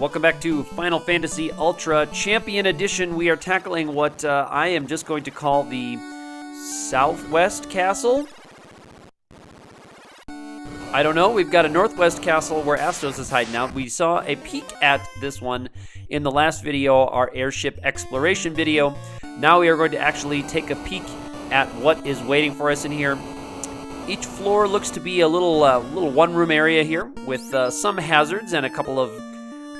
Welcome back to Final Fantasy Ultra Champion Edition. We are tackling what I am just going to call the Southwest Castle. I don't know. We've got a Northwest Castle where Astos is hiding out. We saw a peek at this one in the last video, our airship exploration video. Now we are going to actually take a peek at what is waiting for us in here. Each floor looks to be a little one-room area here with some hazards and a couple of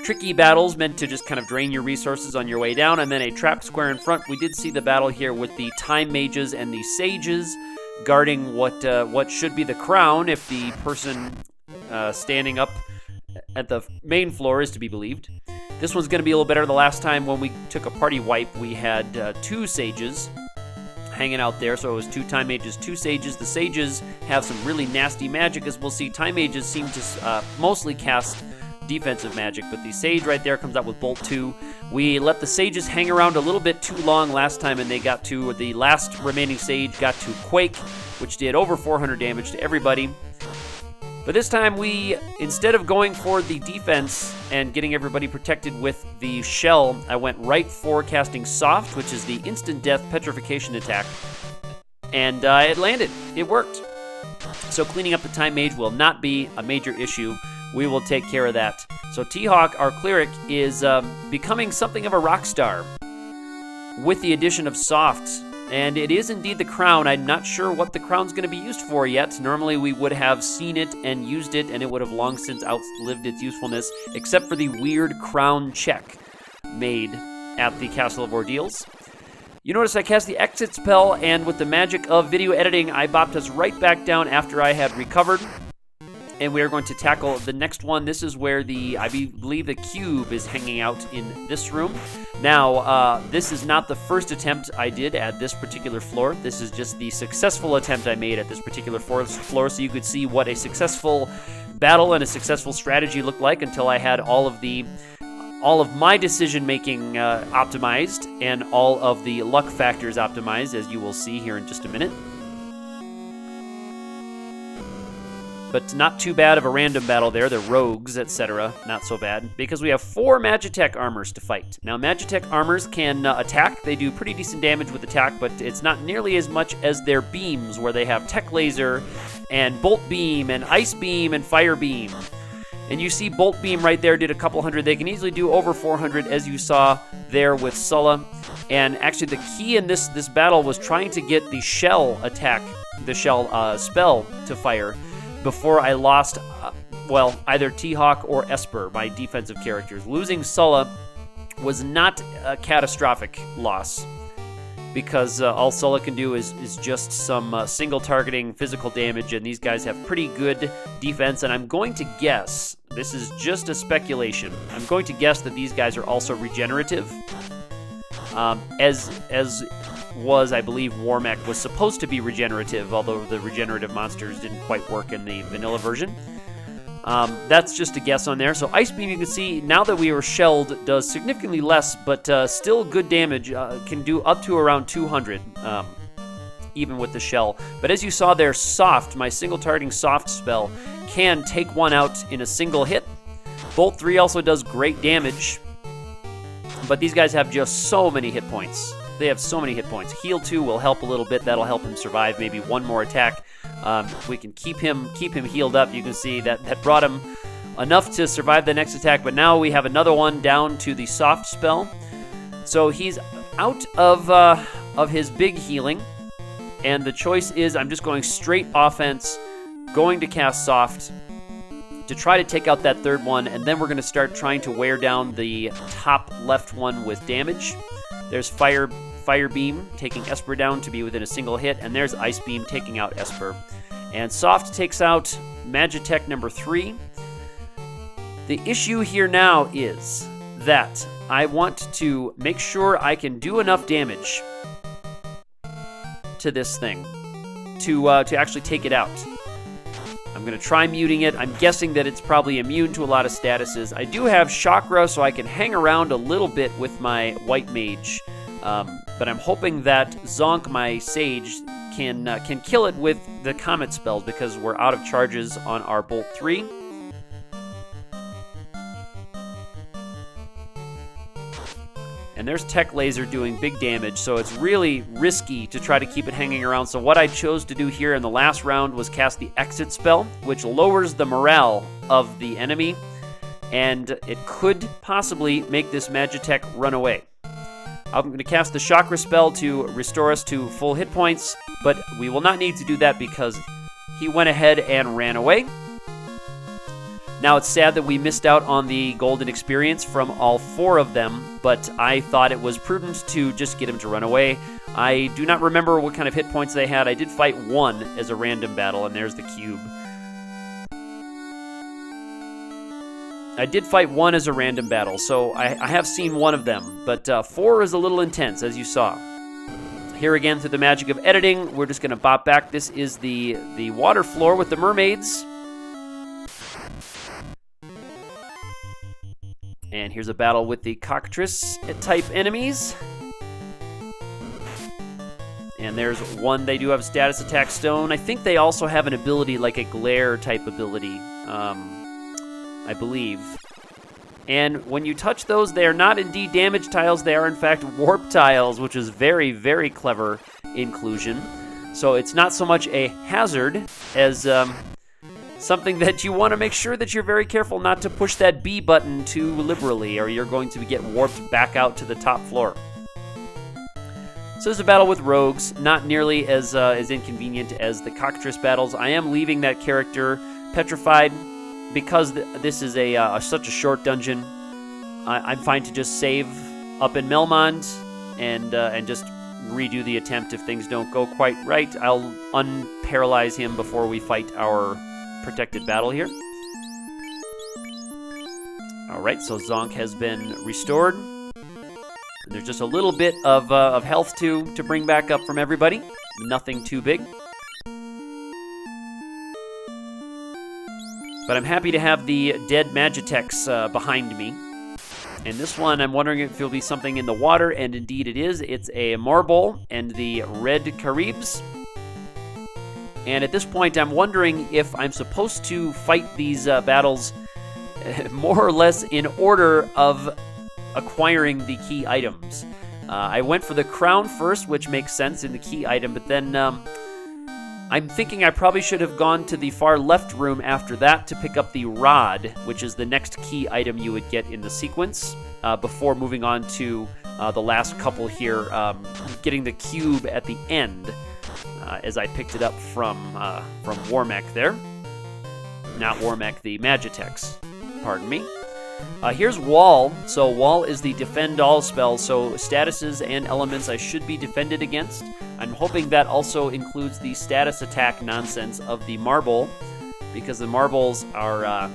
tricky battles meant to just kind of drain your resources on your way down, and then a trap square in front. We did see the battle here with the time mages and the sages guarding what should be the crown if the person standing up at the main floor is to be believed. This one's going to be a little better. The last time when we took a party wipe, we had 2 sages hanging out there, so it was 2 time mages, 2 sages. The sages have some really nasty magic, as we'll see. Time mages seem to mostly cast defensive magic, but the sage right there comes out with Bolt 2. We let the sages hang around a little bit too long last time, and the last remaining sage got to Quake, which did over 400 damage to everybody. But this time instead of going for the defense and getting everybody protected with the shell, I went right for casting Soft, which is the instant death petrification attack. And it landed. It worked. So cleaning up the time mage will not be a major issue. We will take care of that. So T-Hawk, our cleric, is becoming something of a rock star with the addition of Soft. And it is indeed the crown. I'm not sure what the crown's going to be used for yet. Normally we would have seen it and used it, and it would have long since outlived its usefulness, except for the weird crown check made at the Castle of Ordeals. You notice I cast the exit spell, and with the magic of video editing, I bopped us right back down after I had recovered. And we are going to tackle the next one. This is where I believe the cube is hanging out in this room. Now, this is not the first attempt I did at this particular floor. This is just the successful attempt I made at this particular floor, so you could see what a successful battle and a successful strategy looked like until I had all of my decision-making optimized and all of the luck factors optimized, as you will see here in just a minute. But not too bad of a random battle there. The rogues, etc. Not so bad, because we have 4 MagiTek armors to fight. Now, MagiTek armors can attack. They do pretty decent damage with attack, but it's not nearly as much as their beams, where they have Tech Laser and Bolt Beam and Ice Beam and Fire Beam. And you see Bolt Beam right there did a couple hundred. They can easily do over 400, as you saw there with Sulla. And actually, the key in this battle was trying to get the shell attack, the shell spell to fire, before I lost, either T-Hawk or Esper, my defensive characters. Losing Sulla was not a catastrophic loss, because all Sulla can do is just some single targeting physical damage, and these guys have pretty good defense, and I'm going to guess, this is just a speculation, I'm going to guess that these guys are also regenerative, as was, I believe, Warmech was supposed to be regenerative, although the regenerative monsters didn't quite work in the vanilla version. That's just a guess on there. So Ice Beam, you can see, now that we were shelled, does significantly less, but still good damage. Can do up to around 200, even with the shell. But as you saw there, Soft, my single targeting Soft spell, can take one out in a single hit. Bolt 3 also does great damage, but these guys have just so many hit points. They have so many hit points. Heal 2 will help a little bit. That'll help him survive maybe one more attack. If we can keep him healed up, you can see that brought him enough to survive the next attack. But now we have another one down to the Soft spell. So he's out of his big healing, and the choice is I'm just going straight offense, going to cast Soft to try to take out that third one, and then we're going to start trying to wear down the top left one with damage. There's Fire Beam taking Esper down to be within a single hit, and there's Ice Beam taking out Esper. And Soft takes out MagiTek number 3. The issue here now is that I want to make sure I can do enough damage to this thing to actually take it out. I'm going to try muting it. I'm guessing that it's probably immune to a lot of statuses. I do have Chakra, so I can hang around a little bit with my White Mage. But I'm hoping that Zonk, my Sage, can kill it with the Comet spells, because we're out of charges on our Bolt 3. And there's Tech Laser doing big damage, so it's really risky to try to keep it hanging around. So what I chose to do here in the last round was cast the Exit spell, which lowers the morale of the enemy, and it could possibly make this MagiTEK run away. I'm going to cast the Chakra spell to restore us to full hit points, but we will not need to do that because he went ahead and ran away. Now, it's sad that we missed out on the golden experience from all 4 of them, but I thought it was prudent to just get him to run away. I do not remember what kind of hit points they had. I did fight 1 as a random battle, and there's the cube. I did fight 1 as a random battle, so I have seen 1 of them, but 4 is a little intense, as you saw. Here again, through the magic of editing, we're just going to bop back. This is the water floor with the mermaids. And here's a battle with the cockatrice-type enemies. And there's 1, they do have status attack stone. I think they also have an ability like a glare-type ability. I believe. And when you touch those, they are not indeed damage tiles. They are, in fact, warp tiles, which is very, very clever inclusion. So it's not so much a hazard as something that you want to make sure that you're very careful not to push that B button too liberally, or you're going to get warped back out to the top floor. So there's a battle with rogues, not nearly as inconvenient as the cockatrice battles. I am leaving that character petrified, because this is such a short dungeon. I'm fine to just save up in Melmond and just redo the attempt if things don't go quite right. I'll unparalyze him before we fight our protected battle here. All right, so Zonk has been restored. There's just a little bit of health to bring back up from everybody. Nothing too big. But I'm happy to have the dead MagiTEKs behind me. And this one, I'm wondering if it'll be something in the water, and indeed it is. It's a Marble and the red Caribs. And at this point, I'm wondering if I'm supposed to fight these battles more or less in order of acquiring the key items. I went for the crown first, which makes sense in the key item, but then I'm thinking I probably should have gone to the far left room after that to pick up the rod, which is the next key item you would get in the sequence, before moving on to the last couple here, getting the cube at the end, as I picked it up from Warmech there. Not Warmech, the MagiTEKs, pardon me. Here's Wall. So Wall is the defend all spell, so statuses and elements I should be defended against. I'm hoping that also includes the status attack nonsense of the Marble, because the Marbles are,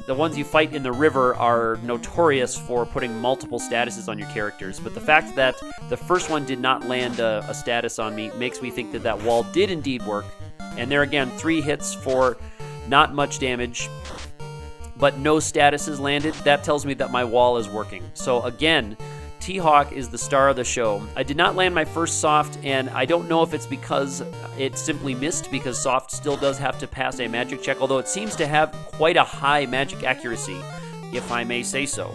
the ones you fight in the river are notorious for putting multiple statuses on your characters, but the fact that the first one did not land a status on me makes me think that that Wall did indeed work. And there again, 3 hits for not much damage, but no statuses landed. That tells me that my Wall is working. So again, T-Hawk is the star of the show. I did not land my first soft, and I don't know if it's because it simply missed, because soft still does have to pass a magic check, although it seems to have quite a high magic accuracy, if I may say so.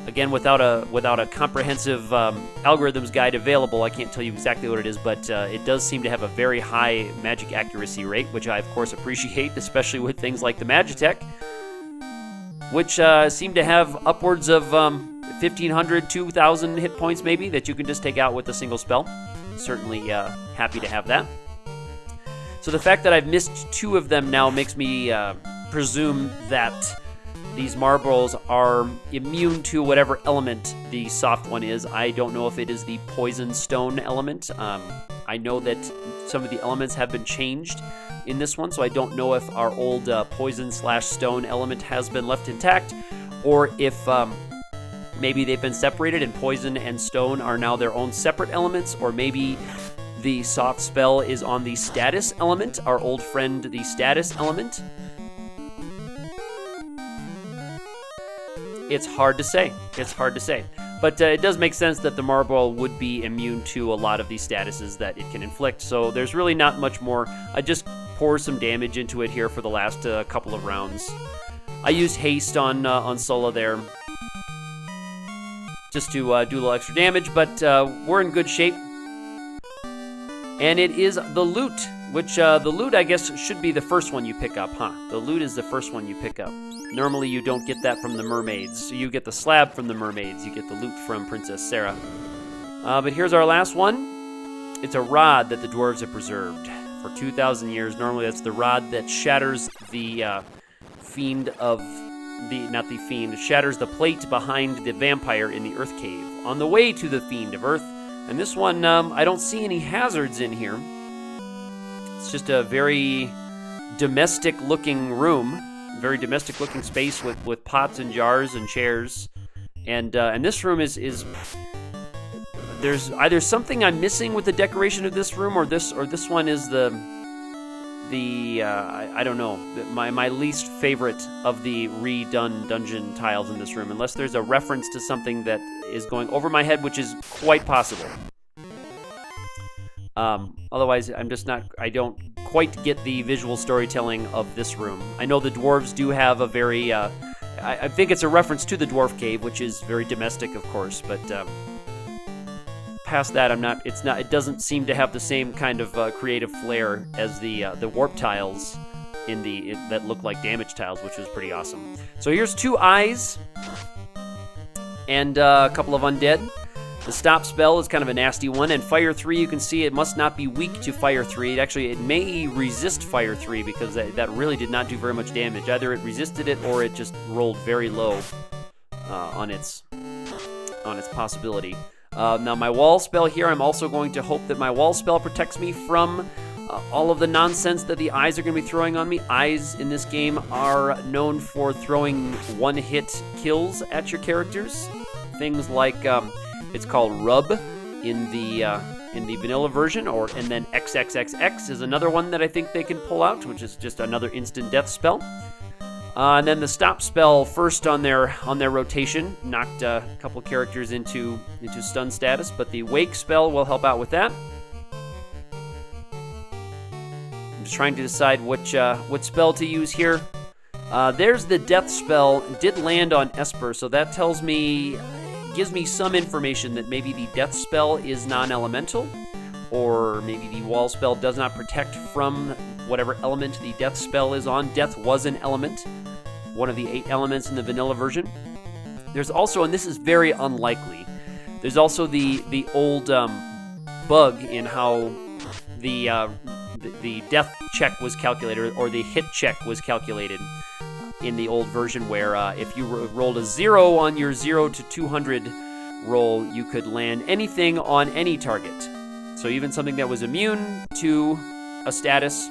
Again, without a comprehensive algorithms guide available, I can't tell you exactly what it is, but it does seem to have a very high magic accuracy rate, which I, of course, appreciate, especially with things like the MagiTEK, which seem to have upwards of 1,500, 2,000 hit points, maybe, that you can just take out with a single spell. Certainly happy to have that. So the fact that I've missed 2 of them now makes me presume that these marbles are immune to whatever element the soft one is. I don't know if it is the poison stone element. I know that some of the elements have been changed in this one, so I don't know if our old poison/stone element has been left intact, or if maybe they've been separated and poison and stone are now their own separate elements, or maybe the soft spell is on the status element, our old friend, the status element. It's hard to say. It's hard to say. But it does make sense that the Marble would be immune to a lot of these statuses that it can inflict, so there's really not much more. I just pour some damage into it here for the last couple of rounds. I used haste on Sola there just to do a little extra damage, but we're in good shape. And it is the loot, which the loot, I guess, should be the first one you pick up, huh? The loot is the first one you pick up. Normally, you don't get that from the mermaids. You get the slab from the mermaids. You get the loot from Princess Sarah. But here's our last one. It's a rod that the dwarves have preserved for 2,000 years. Normally, that's the rod that shatters the fiend of the, not the fiend, shatters the plate behind the vampire in the Earth Cave on the way to the Fiend of Earth. And this one, I don't see any hazards in here. It's just a very domestic-looking room, very domestic-looking space with pots and jars and chairs. And this room is there's either something I'm missing with the decoration of this room, or this one is I don't know, my least favorite of the redone dungeon tiles in this room, unless there's a reference to something that is going over my head, which is quite possible. Otherwise, I don't quite get the visual storytelling of this room. I know the dwarves do have a very, I think it's a reference to the dwarf cave, which is very domestic, of course, but past that, it doesn't seem to have the same kind of creative flair as the warp tiles that look like damage tiles, which was pretty awesome. So here's 2 eyes and a couple of undead. The stop spell is kind of a nasty one, and fire 3, you can see it must not be weak to fire 3. It may resist fire 3 because that really did not do very much damage. Either it resisted it or it just rolled very low on its possibility. Now my wall spell here, I'm also going to hope that my wall spell protects me from all of the nonsense that the eyes are going to be throwing on me. Eyes in this game are known for throwing one-hit kills at your characters. Things like, it's called Rub in the vanilla version, and then XXXX is another one that I think they can pull out, which is just another instant death spell. And then the stop spell first on their rotation knocked a couple characters into stun status, but the wake spell will help out with that. I'm just trying to decide what spell to use here. There's the death spell. It did land on Esper, so that gives me some information that maybe the death spell is non-elemental, or maybe the wall spell does not protect from whatever element the death spell is on. Death was an element, one of the 8 elements in the vanilla version. There's also, and this is very unlikely, there's also the old bug in how the death check was calculated, or the hit check was calculated in the old version, where if you rolled a 0 on your 0 to 200 roll, you could land anything on any target. So even something that was immune to a status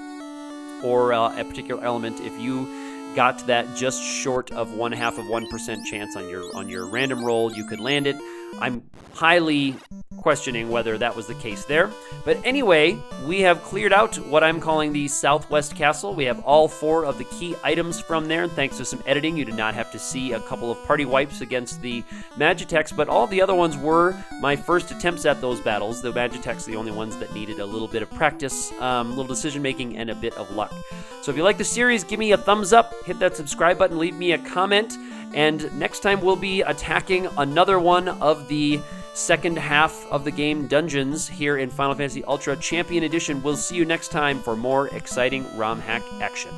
or a particular element, if you got that just short of 0.5% chance on your random roll, you could land it. I'm highly questioning whether that was the case there. But anyway, we have cleared out what I'm calling the Southwest Castle. We have all 4 of the key items from there, and thanks to some editing, you did not have to see a couple of party wipes against the MagiTEKs, but all the other ones were my first attempts at those battles. The MagiTEKs are the only ones that needed a little bit of practice, little decision-making, and a bit of luck. So if you like the series, give me a thumbs up, hit that subscribe button, leave me a comment, and next time we'll be attacking another one of the second half of the game dungeons here in Final Fantasy Ultra Champion Edition. We'll see you next time for more exciting ROM hack action.